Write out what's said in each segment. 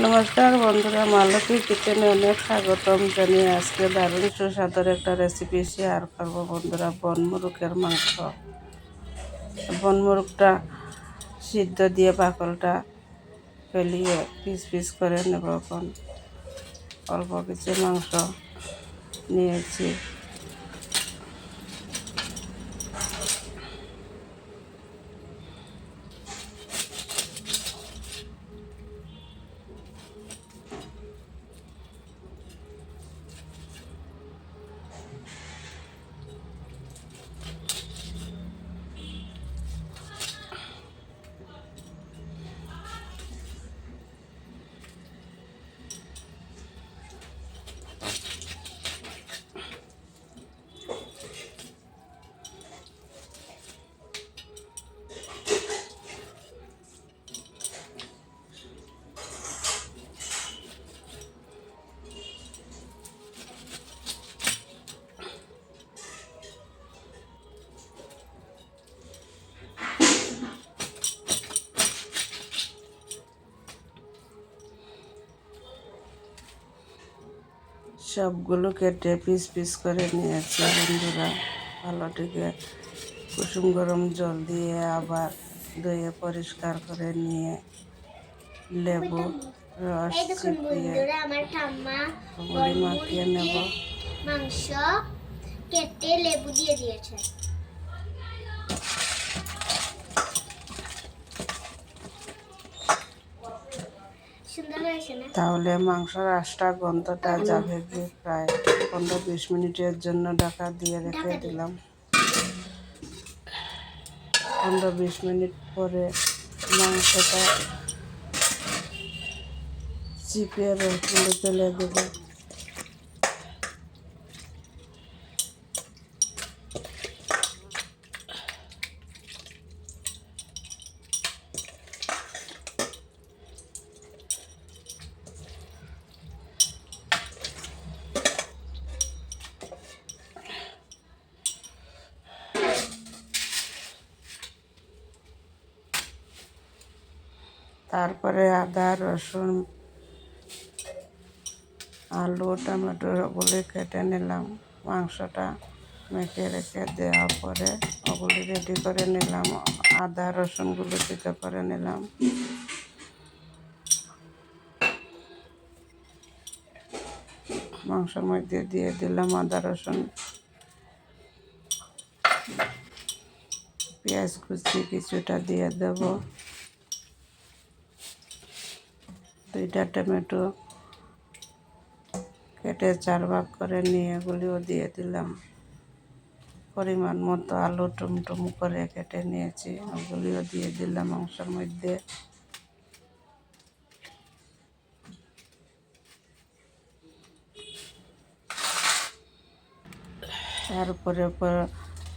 নমস্কার বন্ধুরা, মালতী কিচেনে অনেক স্বাগতম জানিয়ে আজকে দারুণ সুস্বাদের একটা রেসিপি শেয়ার করবো বন্ধুরা। বনমুরগের মাংস। বনমুরগটা সিদ্ধ দিয়ে বাকলটা ফেলিয়ে পিস পিস করে নেব। এখন অল্প কিছু মাংস নিয়েছি। সবগুলো কেটে পিস পিস করে নিয়েছি বন্ধুরা। ভালোটিকে কুসুম গরম জল দিয়ে আবার ধুয়ে পরিষ্কার করে নিয়ে লেবু রস চিপিয়ে মাখিয়ে নেব। মাংস কেটে লেবু দিয়ে দিয়েছে। তাহলে মাংসর আঁশটা গন্ধটা যাবে গিয়ে। প্রায় 15-20 মিনিটের জন্য ঢাকা দিয়ে রেখে দিলাম। 15-20 মিনিট পরে মাংসটা চিপিয়ে রসুন ফেলে দেবো। তারপরে আদা, রসুন, আলু, টমেটো ওগুলি কেটে নিলাম। মাংসটা মেখে রেখে দেওয়ার পরে ওগুলি রেডি করে নিলাম। আদা রসুনগুলো সিদ্ধ করে নিলাম। মাংসের মধ্যে দিয়ে দিলাম আদা রসুন, পেঁয়াজ কুচি কিছুটা দিয়ে দেব, 2টা টমেটো কেটে 4 ভাগ করে নিয়ে এগুলিও দিয়ে দিলাম। পরিমাণ মতো আলু টুমটুম করে কেটে নিয়েছি, ওগুলিও দিয়ে দিলাম মাংসের মধ্যে। তারপরে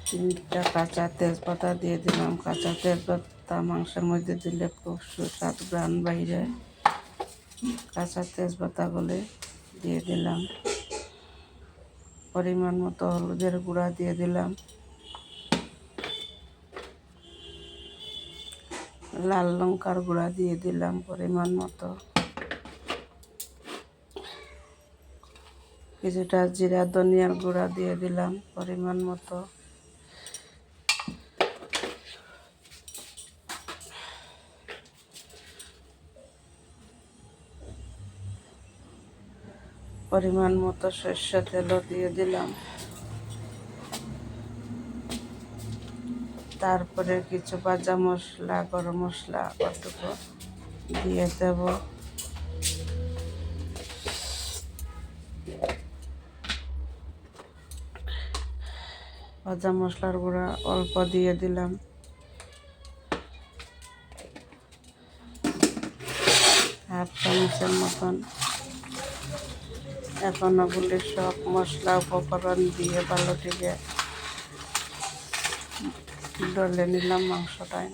3টা কাঁচা তেজপাতা দিয়ে দিলাম। কাঁচা তেজপাতা মাংসের মধ্যে দিলে খুব সুস্বাদ ঘ্রাণ বাইরে। কাঁচা তেজপাতাগুলি দিয়ে দিলাম। পরিমাণ মতো হলুদের গুঁড়া দিয়ে দিলাম। লাল লঙ্কার গুঁড়া দিয়ে দিলাম পরিমাণ মতো। কিছুটা জিরা ধনিয়ার গুঁড়া দিয়ে দিলাম পরিমাণ মতো। পরিমাণ মতো সরষের তেলও দিয়ে দিলাম। তারপরে কিছু ভাজা মশলা, গরম মশলা কতটুকু দিয়ে দেব। ভাজা মশলার গুঁড়া অল্প দিয়ে দিলাম। হাফ চামচের মতন। এখন ওগুলি সব মশলা উপকরণ দিয়ে ভালোটিকে ডলে নিলাম মাংসটায়।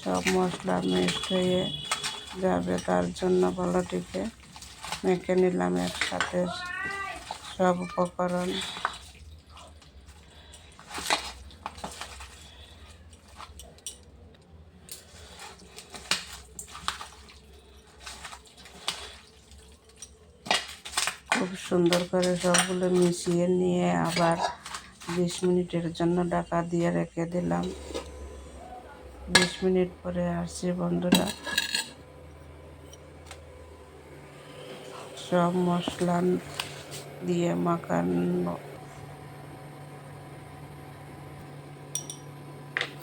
সব মশলা মিক্সড হয়ে যাবে, তার জন্য ভালোটিকে মেখে নিলাম একসাথে সব উপকরণ। সুন্দর করে সবগুলো মিশিয়ে নিয়ে আবার 20 মিনিটের জন্য ঢাকা দিয়ে রেখে দিলাম। 20 মিনিট পরে আসছি বন্ধুরা। সব মশলা দিয়ে মাখানো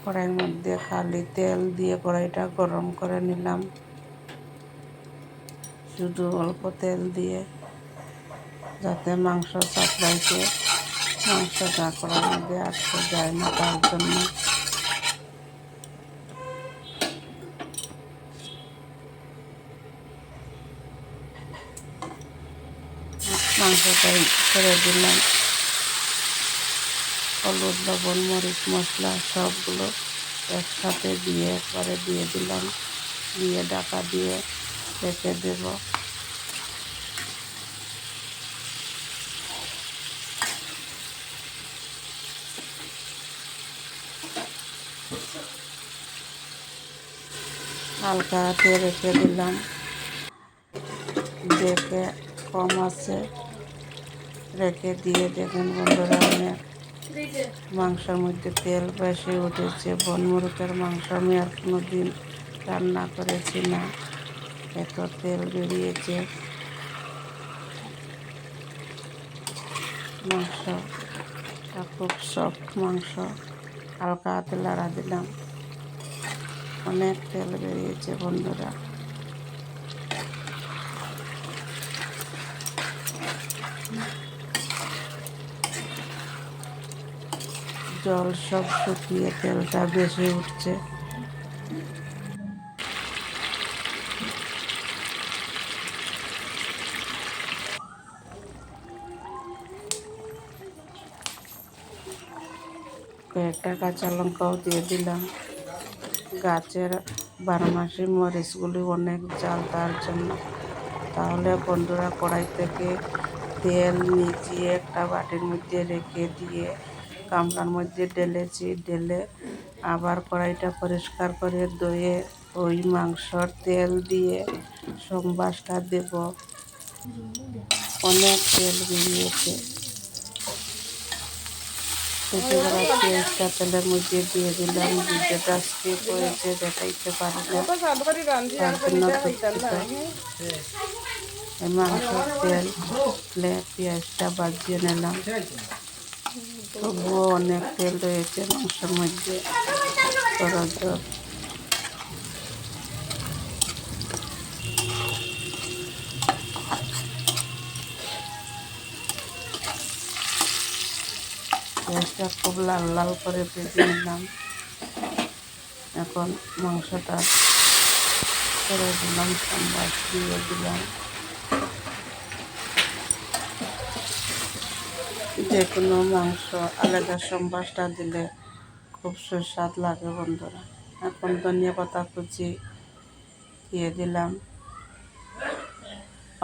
কড়াইয়ের মধ্যে খালি তেল দিয়ে কড়াইটা গরম করে নিলাম, শুধু অল্প তেল দিয়ে, যাতে মাংস চাপড়াইতে মাংসটা কড়াইয়ের মধ্যে আটকে যায় না, তার জন্য। মাংসটাই ছেড়ে দিলাম, হলুদ, লবণ, মরিচ, মশলা সবগুলো একসাথে দিয়ে একবারে দিয়ে দিলাম, দিয়ে ঢাকা দিয়ে রেখে দেব। হালকা হাতে রেখে দিলাম, দেখে কম আছে রেখে দিয়ে দেখুন বন্ধুরা, অনেক মাংসের মধ্যে তেল বেশি উঠেছে। বনমুরগের মাংস আমি আর কোনো দিন রান্না করেছি না, এত তেল বেরিয়েছে। মাংসটা খুব সফট মাংস, হালকা হাতে লাড়া দিলাম, অনেক তেল বেরিয়েছে বন্ধুরা। জল সব শুকিয়ে তেলটা বেশি উঠছে। কয়েকটা কাঁচা লঙ্কাও দিয়ে দিলাম। গাছের বারমাসি মরিচগুলি অনেক ঝাল, তার জন্য। তাহলে বন্ধুরা, কড়াই থেকে তেল নিচিয়ে একটা বাটির মধ্যে রেখে দিয়ে গামলার মধ্যে ঢেলেছি, ঢেলে আবার কড়াইটা পরিষ্কার করে ধুয়ে ওই মাংসর তেল দিয়ে সম্বাসটা দেব। অনেক তেল বেরিয়েছে। কুচি করা পেঁয়াজটা তেলের মধ্যে দিয়ে দিলাম, যেটা স্কিপ হয়েছে দেখাইতে পারি না, তার জন্য দুঃখিত। এই মাংসের তেল পেঁয়াজটা বাজিয়ে নিলাম, তবুও অনেক তেল রয়েছে মাংসের মধ্যে। পেঁয়াজটা খুব লাল লাল করে ভেজে নিলাম। এখন মাংসটা ছেড়ে দিলাম, সম্বাস দিয়ে দিলাম। যে কোনো মাংস আলাদা সম্বাসটা দিলে খুব সুস্বাদ লাগে বন্ধুরা। এখন ধনিয়া পাতা কুচি দিয়ে দিলাম,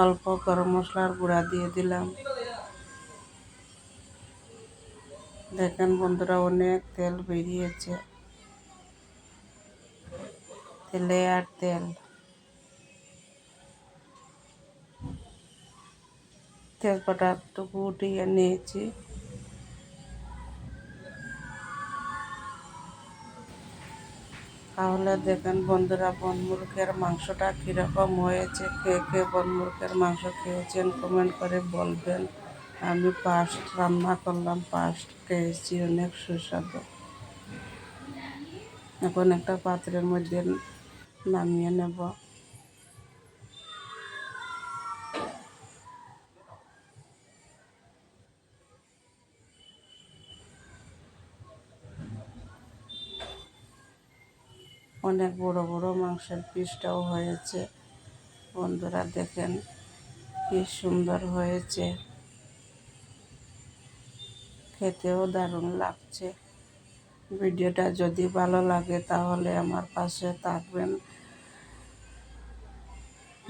অল্প গরম মশলার গুঁড়া দিয়ে দিলাম। দেখেন বন্ধুরা, অনেক তেল বেরিয়েছে, তেলে আর তেল। তেজপাতাটুকু উঠিয়ে নিয়েছি। তাহলে দেখেন বন্ধুরা, বনমুরগের মাংসটা কীরকম হয়েছে। কে কে বনমুরগের মাংস খেয়েছেন কমেন্ট করে বলবেন। আমি ফার্স্ট রান্না করলাম, ফার্স্ট খেয়েছি, অনেক সুস্বাদু। এখন একটা পাত্রের মধ্যে নামিয়ে নেব। অনেক বড় বড় মাংসের পিসটাও হয়েছে বন্ধুরা, দেখেন কি সুন্দর হয়েছে, খেতেও দারুণ লাগছে। ভিডিওটা যদি ভালো লাগে তাহলে আমার পাশে থাকবেন,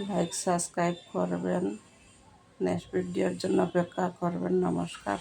লাইক সাবস্ক্রাইব করবেন, নেক্সট ভিডিওর জন্য অপেক্ষা করবেন। নমস্কার।